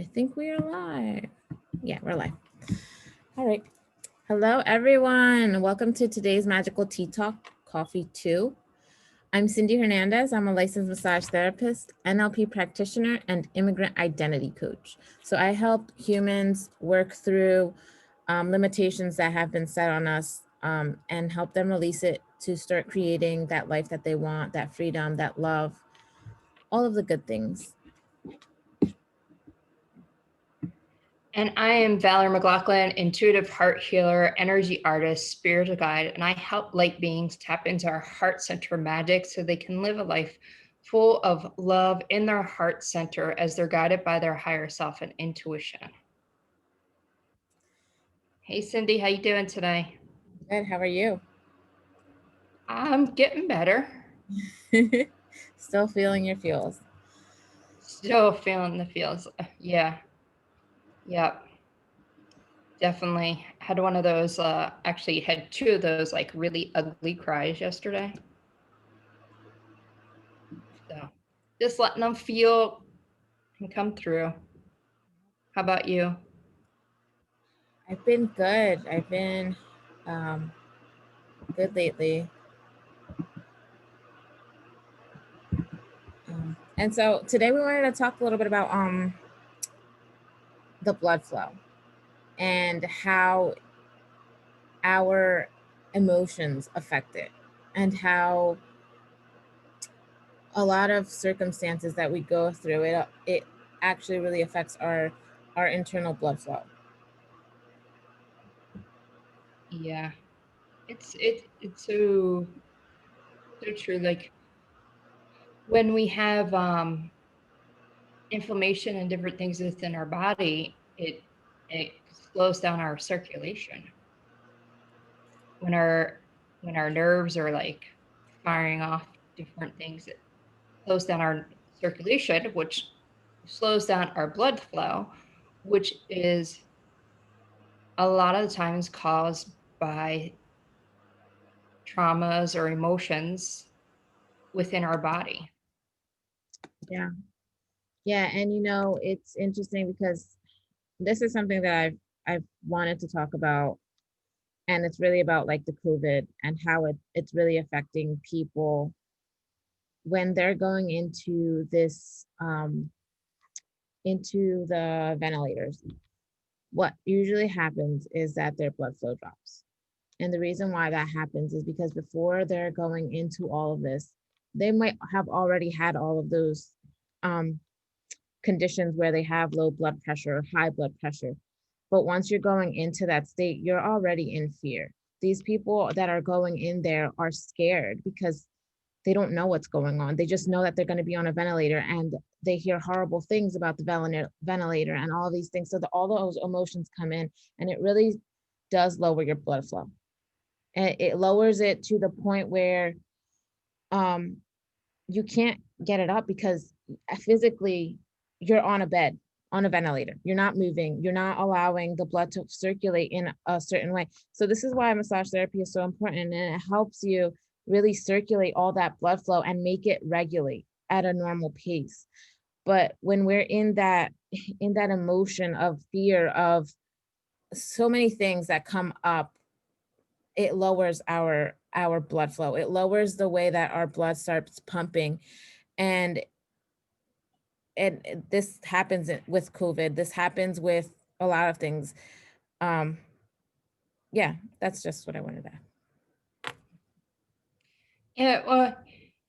I think we are live. Yeah, we're live. All right. Hello, everyone. Welcome to today's Magical Tea Talk, Coffee 2. I'm Cindy Hernandez. I'm a licensed massage therapist, NLP practitioner, and immigrant identity coach. So I help humans work through limitations that have been set on us and help them release it to start creating that life that they want, that freedom, that love, all of the good things. And I am Valeri McLaughlin, intuitive heart healer, energy artist, spiritual guide, and I help light beings tap into our heart center magic so they can live a life full of love in their heart center as they're guided by their higher self and intuition. Hey Cindy, how you doing today? Good. How are you? I'm getting better. Still feeling your feels. Still feeling the feels. Yeah. Yep. Definitely had one of those, actually had two of those like really ugly cries yesterday. So just letting them feel and come through. How about you? I've been good. I've been good lately. And so today we wanted to talk a little bit about the blood flow and how our emotions affect it, and how a lot of circumstances that we go through it actually really affects our internal blood flow. Yeah, it's so true. Like when we have inflammation and different things within our body, it slows down our circulation. When our nerves are like firing off different things, it slows down our circulation, which slows down our blood flow, which is a lot of the times caused by traumas or emotions within our body. Yeah, and it's interesting because this is something that I've wanted to talk about, and it's really about like the COVID and how it's really affecting people when they're going into this into the ventilators. What usually happens is that their blood flow drops. And the reason why that happens is because before they're going into all of this, they might have already had all of those um, conditions where they have low blood pressure or high blood pressure. But once you're going into that state, you're already in fear. These people that are going in there are scared because they don't know what's going on. They just know that they're going to be on a ventilator, and they hear horrible things about the ventilator and all these things. So all those emotions come in, and it really does lower your blood flow. And it lowers it to the point where you can't get it up because physically you're on a bed, on a ventilator. You're not moving. You're not allowing the blood to circulate in a certain way. So this is why massage therapy is so important, and it helps you really circulate all that blood flow and make it regulate at a normal pace. But when we're in that emotion of fear of so many things that come up, it lowers our blood flow. It lowers the way that our blood starts pumping. And this happens with COVID. This happens with a lot of things. Yeah, that's just what I wanted to add. Yeah, well,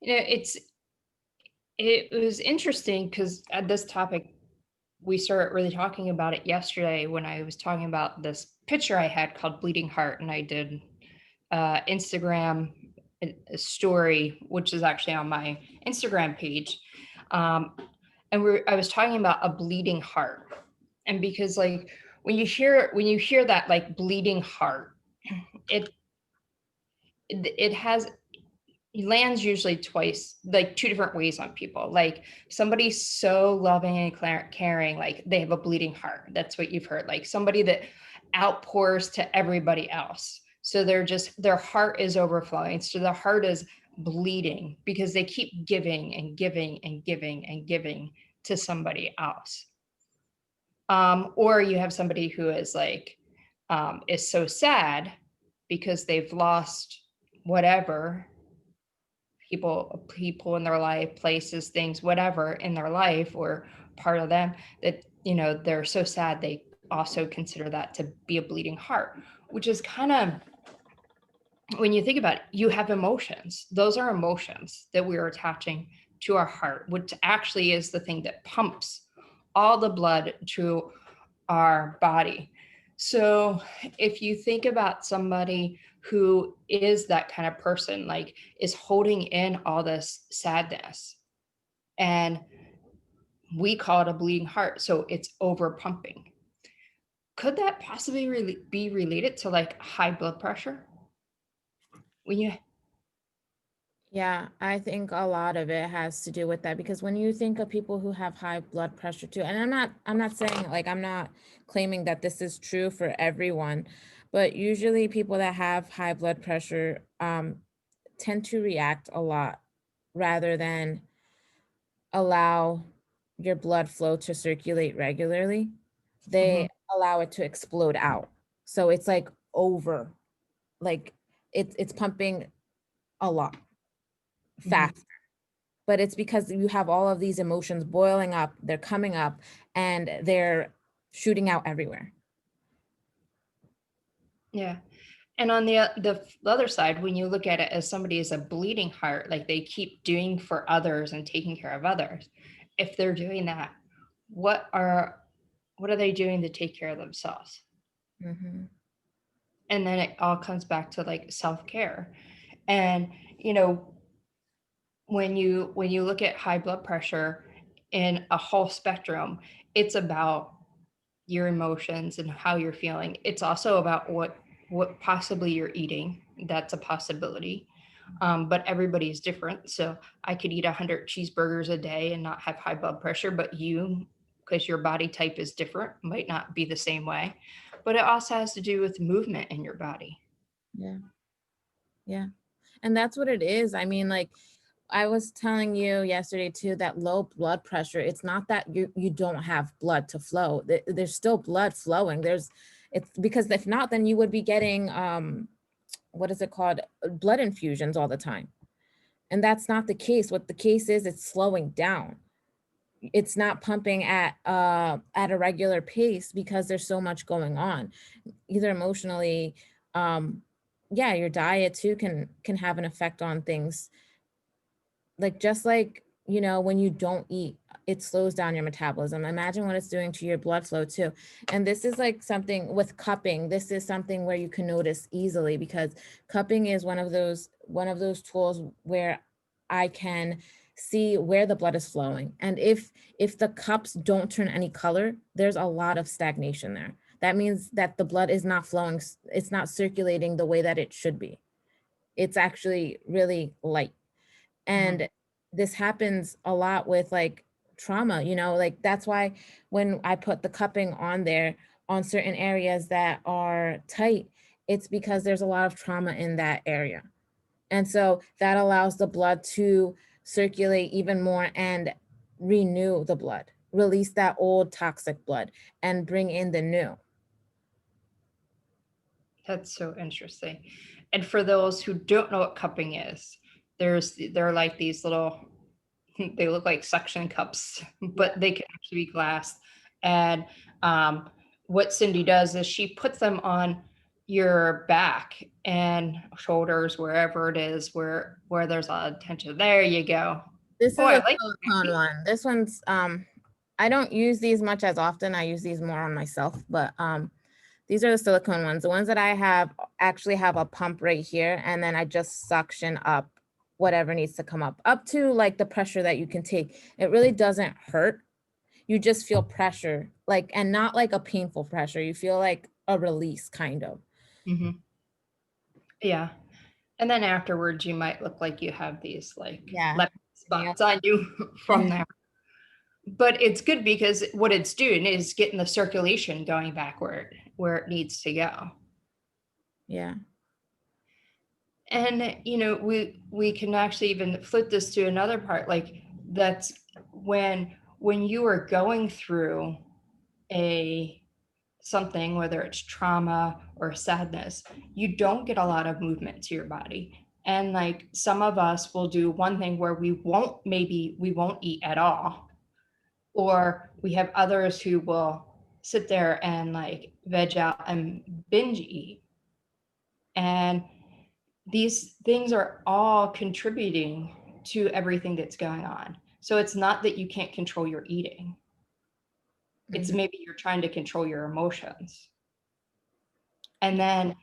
it was interesting because at this topic, we started really talking about it yesterday when I was talking about this picture I had called Bleeding Heart, and I did Instagram a story, which is actually on my Instagram page. And I was talking about a bleeding heart. And because like when you hear that like bleeding heart, it has it lands usually twice, like two different ways on people. Like somebody's so loving and caring, like they have a bleeding heart. That's what you've heard. Like somebody that outpours to everybody else. So their heart is overflowing. So the heart is bleeding because they keep giving and giving and giving and giving to somebody else. Or you have somebody who is so sad because they've lost whatever, people in their life, places, things, whatever in their life or part of them, that they're so sad they also consider that to be a bleeding heart, which is kind of, when you think about it, you have emotions. Those are emotions that we're attaching to our heart, which actually is the thing that pumps all the blood to our body. So if you think about somebody who is that kind of person, like is holding in all this sadness, and we call it a bleeding heart, so it's over pumping. Could that possibly be related to like high blood pressure? When you Yeah, I think a lot of it has to do with that because when you think of people who have high blood pressure too, and I'm not saying like I'm not claiming that this is true for everyone, but usually people that have high blood pressure tend to react a lot rather than allow your blood flow to circulate regularly. Mhm, They allow it to explode out. So it's like over, like it's pumping a lot mhm. fast, but it's because you have all of these emotions boiling up, they're coming up, and they're shooting out everywhere. Yeah. And on the other side, when you look at it as somebody is a bleeding heart, like they keep doing for others and taking care of others, if they're doing that, what are what are they doing to take care of themselves? Mhm. And then it all comes back to like self-care. And you know, when you look at high blood pressure in a whole spectrum, it's about your emotions and how you're feeling. It's also about what possibly you're eating. That's a possibility. But everybody's different. So I could eat 100 cheeseburgers a day and not have high blood pressure, but you, because your body type is different, might not be the same way. But it also has to do with movement in your body. Yeah, yeah. And that's what it is. I mean, like I was telling you yesterday too, that low blood pressure, it's not that you don't have blood to flow. There's still blood flowing. It's because if not, then you would be getting what is it called? Blood infusions all the time. And that's not the case. What the case is, it's slowing down. It's not pumping at a regular pace because there's so much going on, either emotionally. um yeah, your diet too can have an effect on things, like just like when you don't eat, it slows down your metabolism. Imagine what it's doing to your blood flow too. And this is like something with cupping. This is something where you can notice easily because cupping is one of those tools where I can see where the blood is flowing. And if the cups don't turn any color, there's a lot of stagnation there. That means that the blood is not flowing, it's not circulating the way that it should be. It's actually really light. Mhm. And this happens a lot with like trauma, like that's why when I put the cupping on there on certain areas that are tight, it's because there's a lot of trauma in that area. And so that allows the blood to circulate even more and renew the blood, release that old toxic blood and bring in the new. That's so interesting. And for those who don't know what cupping is, there are like these little they look like suction cups, Yeah. but they can actually be glass. And um, what Cindy does is she puts them on your back and shoulders, wherever it is, where there's a lot of tension. There you go. This Oh, is I a like silicone one. This one's I don't use these much as often. I use these more on myself, but these are the silicone ones. The ones that I have actually have a pump right here, and then I just suction up whatever needs to come up to like the pressure that you can take. It really doesn't hurt. You just feel pressure, like, and not like a painful pressure. You feel like a release, kind of. Mhm. Yeah. And then afterwards, you might look like you have these like Yeah. left Yeah. spots on you from there. But it's good because what it's doing is getting the circulation going back where it needs to go. Yeah. And we can actually even flip this to another part, like that's when you are going through a something, whether it's trauma or sadness, you don't get a lot of movement to your body. And like some of us will do one thing where we won't eat at all. Or we have others who will sit there and like veg out and binge eat. And these things are all contributing to everything that's going on. So it's not that you can't control your eating. It's Mhm. maybe you're trying to control your emotions. And then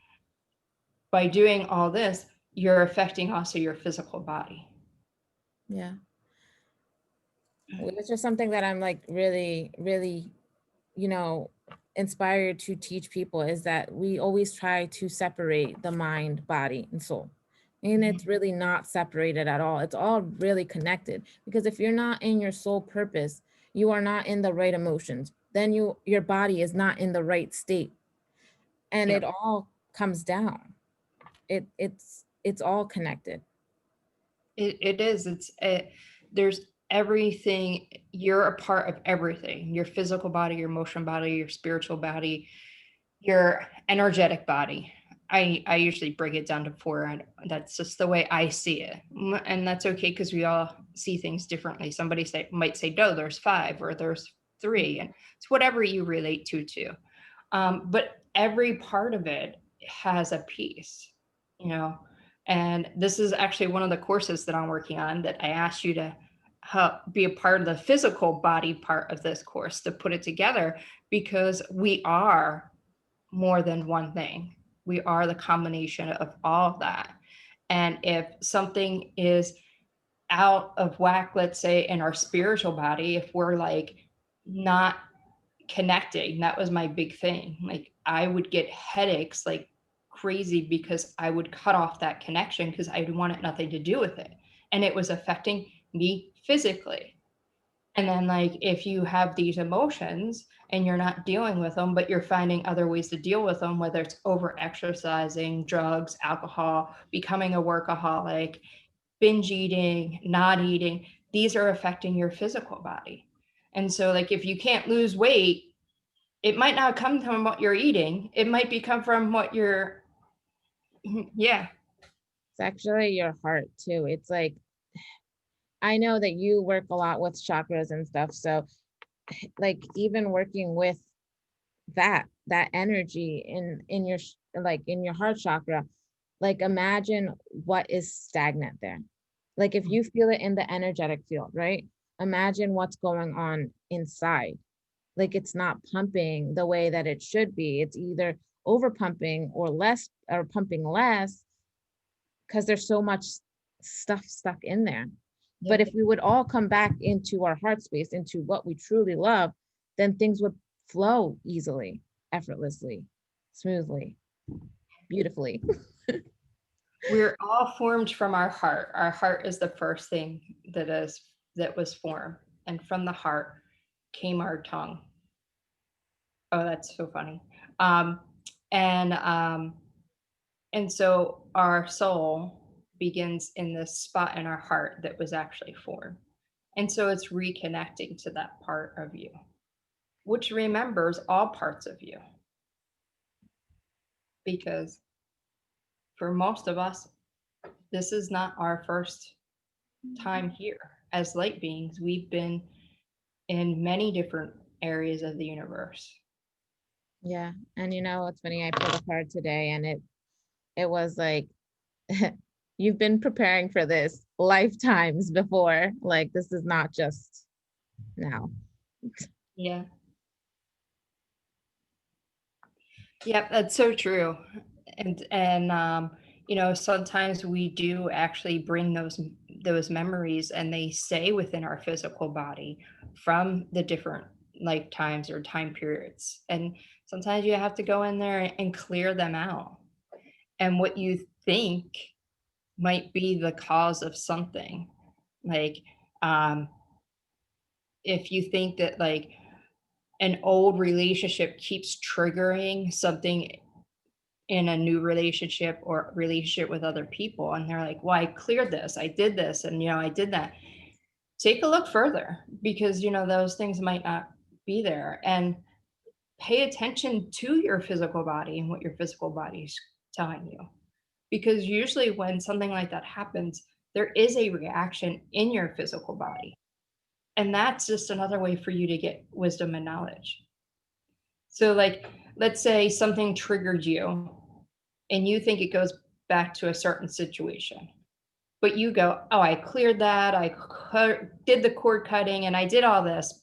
by doing all this, you're affecting also your physical body. Yeah. Which is something that I'm like really, really, you know, inspired to teach people, is that we always try to separate the mind, body, and soul. And Mhm. it's really not separated at all. It's all really connected, because if you're not in your soul purpose, you are not in the right emotions. Then your body is not in the right state, and it Yep. all comes down. It's all connected. It is. There's everything. You're a part of everything. Your physical body, your emotional body, your spiritual body, your energetic body. I usually break it down to four, and that's just the way I see it. And that's okay because we all see things differently. Somebody might say, no, there's five, or there's three, and it's whatever you relate to. But every part of it has a piece, you know. And this is actually one of the courses that I'm working on, that I asked you to help be a part of the physical body part of this course, to put it together, because we are more than one thing. We are the combination of all of that. And if something is out of whack, let's say in our spiritual body, if we're like not connecting, that was my big thing. Like I would get headaches like crazy because I would cut off that connection because I wanted nothing to do with it. And it was affecting me physically. And then, like, if you have these emotions and you're not dealing with them, but you're finding other ways to deal with them, whether it's over exercising, drugs, alcohol, becoming a workaholic, binge eating, not eating, these are affecting your physical body. And so, like, if you can't lose weight, it might not come from what you're eating. It might be come from what you're, yeah. It's actually your heart too. It's like, I know that you work a lot with chakras and stuff. So like even working with that energy in your like in your heart chakra, like imagine what is stagnant there. Like if you feel it in the energetic field, right? Imagine what's going on inside. Like it's not pumping the way that it should be. It's either over pumping or less, or pumping less, because there's so much stuff stuck in there. But Yep. if we would all come back into our heart space, into what we truly love, then things would flow easily, effortlessly, smoothly, beautifully. We're all formed from our heart. Our heart is the first thing that was formed, and from the heart came our tongue. Oh, that's so funny. Um, and um, and so our soul begins in this spot in our heart that was actually formed, and so it's reconnecting to that part of you, which remembers all parts of you, because for most of us, this is not our first time here as light beings. We've been in many different areas of the universe. Yeah. And you know, it's funny, I pulled a card today and it was like, you've been preparing for this lifetimes before. Like this is not just now. Yeah. Yep, that's so true. And you know, sometimes we do actually bring those memories, and they stay within our physical body from the different lifetimes or time periods. And sometimes you have to go in there and clear them out. And what you think might be the cause of something, like um if you think that like an old relationship keeps triggering something in a new relationship or relationship with other people, and they're like, well, I cleared this, I did this, and I did that. Take a look further, because those things might not be there. And pay attention to your physical body and what your physical body's telling you. Because usually when something like that happens, there is a reaction in your physical body. And that's just another way for you to get wisdom and knowledge. So, like, let's say something triggered you and you think it goes back to a certain situation, but you go, oh, I cleared that, did the cord cutting, and I did all this,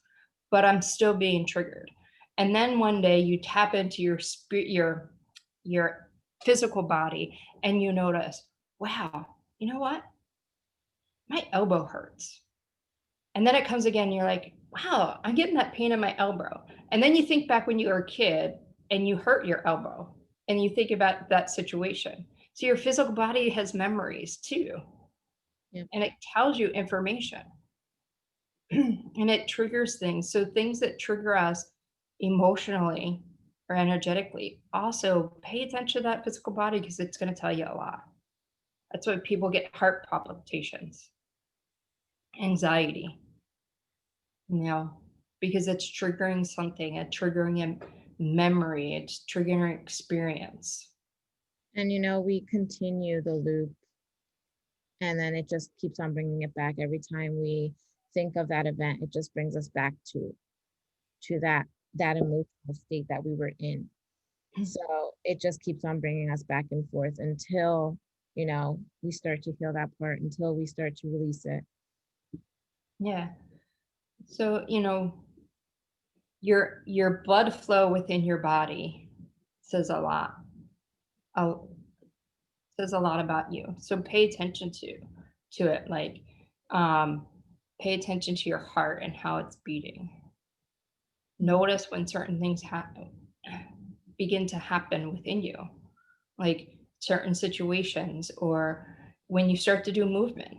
but I'm still being triggered. And then one day you tap into your spirit, your physical body, and you notice, wow, you know what? My elbow hurts. And then it comes again, you're like, wow, I'm getting that pain in my elbow. And then you think back when you were a kid and you hurt your elbow and you think about that situation. So your physical body has memories too, Yeah. and it tells you information and it triggers things. So things that trigger us emotionally or energetically, also pay attention to that physical body because it's going to tell you a lot. That's why people get heart palpitations, anxiety, you know, because it's triggering something, it's triggering a memory, it's triggering experience. And we continue the loop, and then it just keeps on bringing it back. Every time we think of that event, it just brings us back to that emotional state that we were in. So it just keeps on bringing us back and forth until we start to heal that part, until we start to release it. Yeah. So, your blood flow within your body says a lot. Says a lot about you. So pay attention to it. Like, pay attention to your heart and how it's beating. Notice when certain things begin to happen within you, like certain situations, or when you start to do movement.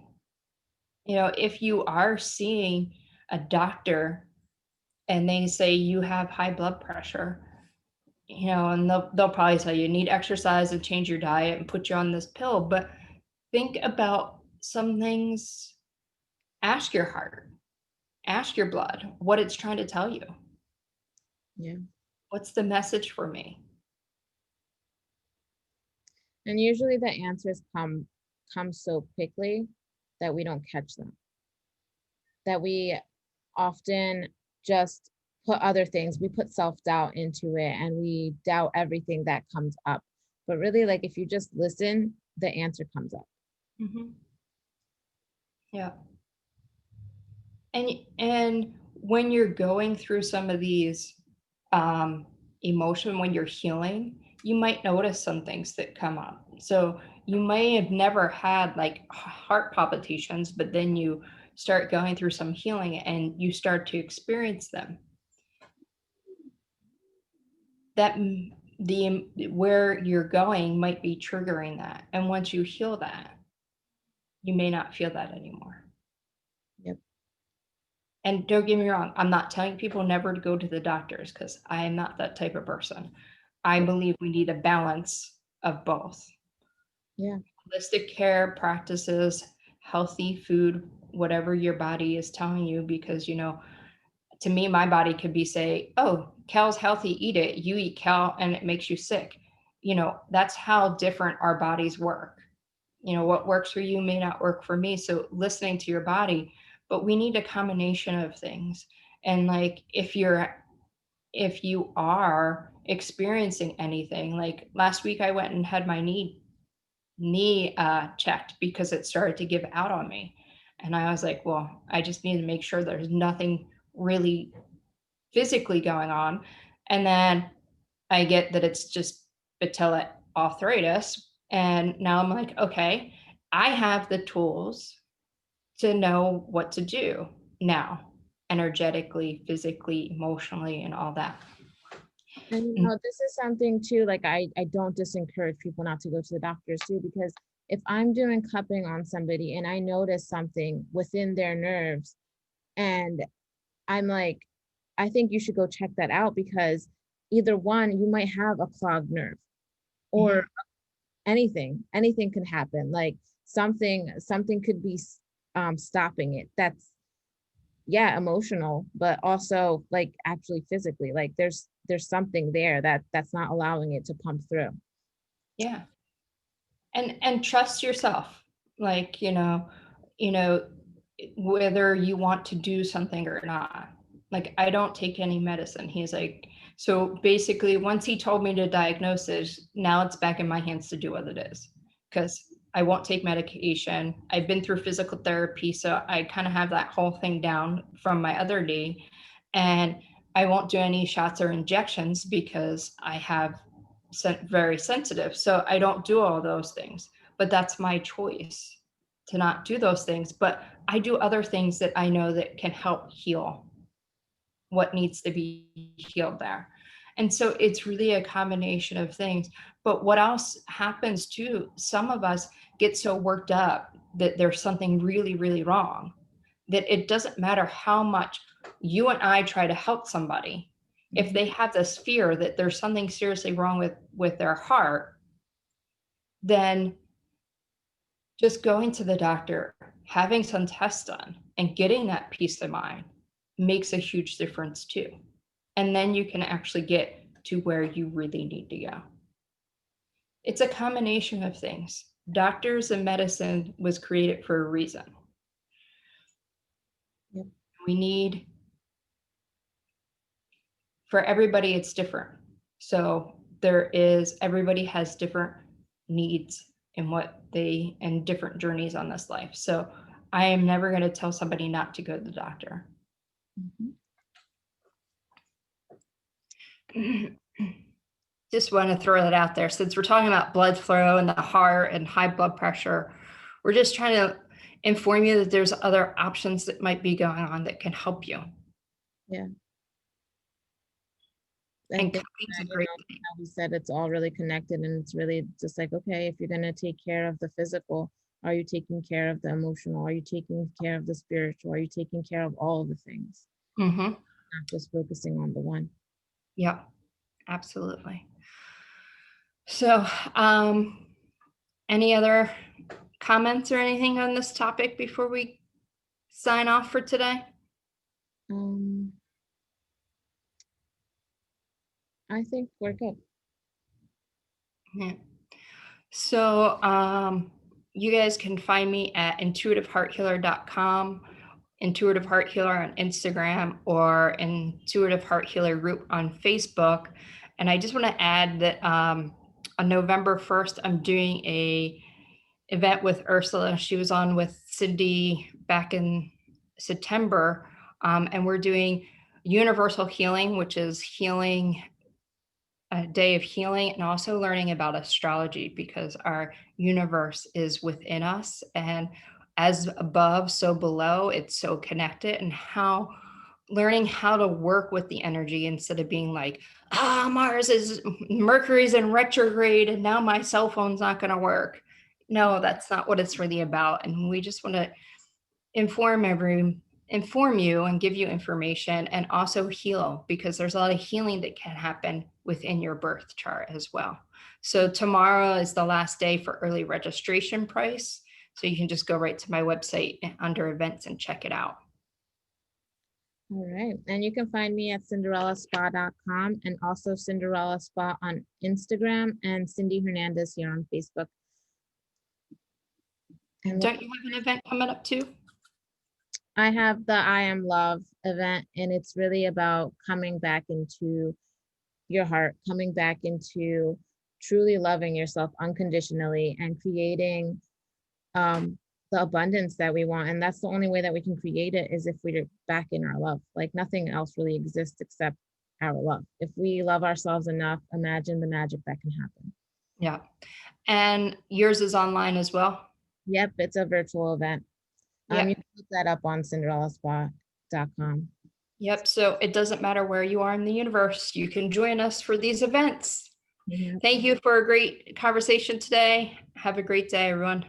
If you are seeing a doctor and they say you have high blood pressure, and they'll probably tell you need exercise and change your diet and put you on this pill. But think about some things. Ask your heart, ask your blood what it's trying to tell you. Yeah. What's the message for me? And usually the answers come so quickly that we don't catch them. That we often just put other things, we put self-doubt into it, and we doubt everything that comes up. But really, like, if you just listen, the answer comes up. Mm-hmm. Yeah. And when you're going through some of these emotion, when you're healing, you might notice some things that come up. So you may have never had like heart palpitations, but then you start going through some healing and you start to experience them. That the where you're going might be triggering that. And once you heal that, you may not feel that anymore. Yep. And don't get me wrong, I'm not telling people never to go to the doctors because I am not that type of person. I believe we need a balance of both. Yeah. Holistic care practices, healthy food, whatever your body is telling you, because, to me, my body could be say, oh, kel's healthy, eat it. You eat kel and it makes you sick. That's how different our bodies work. What works for you may not work for me. So listening to your body, but we need a combination of things. And like, if you are experiencing anything, like last week I went and had my knee checked because it started to give out on me. And I was like, well, I just need to make sure there's nothing really physically going on. And then I get that it's just patella arthritis. And now I'm like, okay, I have the tools to know what to do now, energetically, physically, emotionally, and all that. And this is something too, like I don't disencourage people not to go to the doctors too, because if I'm doing cupping on somebody and I notice something within their nerves, and I'm like, I think you should go check that out, because either one, you might have a clogged nerve, or anything can happen. Like something could be stopping it. That's emotional, but also like actually physically, like there's there's something there that's not allowing it to pump through. Yeah. And trust yourself. Like, whether you want to do something or not. Like, I don't take any medicine. He's like, so basically, once he told me to diagnose it, now it's back in my hands to do what it is. Because I won't take medication. I've been through physical therapy, so I kind of have that whole thing down from my other knee. And I won't do any shots or injections because I have very sensitive. So I don't do all those things, but that's my choice to not do those things. But I do other things that I know that can help heal what needs to be healed there. And so it's really a combination of things. But what else happens too, some of us get so worked up that there's something really, really wrong, that it doesn't matter how much you and I try to help somebody. If they have this fear that there's something seriously wrong with their heart, then just going to the doctor, having some tests done, and getting that peace of mind makes a huge difference too. And then you can actually get to where you really need to go. It's a combination of things. Doctors and medicine was created for a reason. Yep. We need, for everybody, it's different. So everybody has different needs and different journeys on this life. So I am never going to tell somebody not to go to the doctor. Just want to throw that out there. Since we're talking about blood flow and the heart and high blood pressure, we're just trying to inform you that there's other options that might be going on that can help you. Yeah. And How we said it's all really connected, and it's really just like, okay, if you're going to take care of the physical, are you taking care of the emotional? Are you taking care of the spiritual? Are you taking care of all of the things? Mm-hmm. Not just focusing on the one. Yeah, absolutely. So, any other comments or anything on this topic before we sign off for today? I think we're good. Yeah. So you guys can find me at intuitivehearthealer.com, Intuitive Heart Healer on Instagram, or Intuitive Heart Healer group on Facebook. And I just want to add that on November 1st, I'm doing a event with Ursula. She was on with Cindy back in September. And we're doing universal healing, which is healing, a day of healing, and also learning about astrology, because our universe is within us, and as above, so below, it's so connected. And learning how to work with the energy instead of being like, Mercury's in retrograde and now my cell phone's not going to work. No, that's not what it's really about. And we just want to inform you and give you information, and also heal, because there's a lot of healing that can happen within your birth chart as well. So tomorrow is the last day for early registration price. So you can just go right to my website under events and check it out. All right. And you can find me at cinderellaspa.com, and also Cinderella Spa on Instagram, and Cindy Hernandez here on Facebook. And don't you have an event coming up too? I have the I Am Love event, and it's really about coming back into your heart, coming back into truly loving yourself unconditionally and creating the abundance that we want. And that's the only way that we can create it, is if we're back in our love. Like, nothing else really exists except our love. If we love ourselves enough, imagine the magic that can happen. Yeah. And yours is online as well? Yep, it's a virtual event. Yep. You can look that up on cinderellaspa.com. Yep. So it doesn't matter where you are in the universe, you can join us for these events. Thank you for a great conversation today. Have a great day, everyone.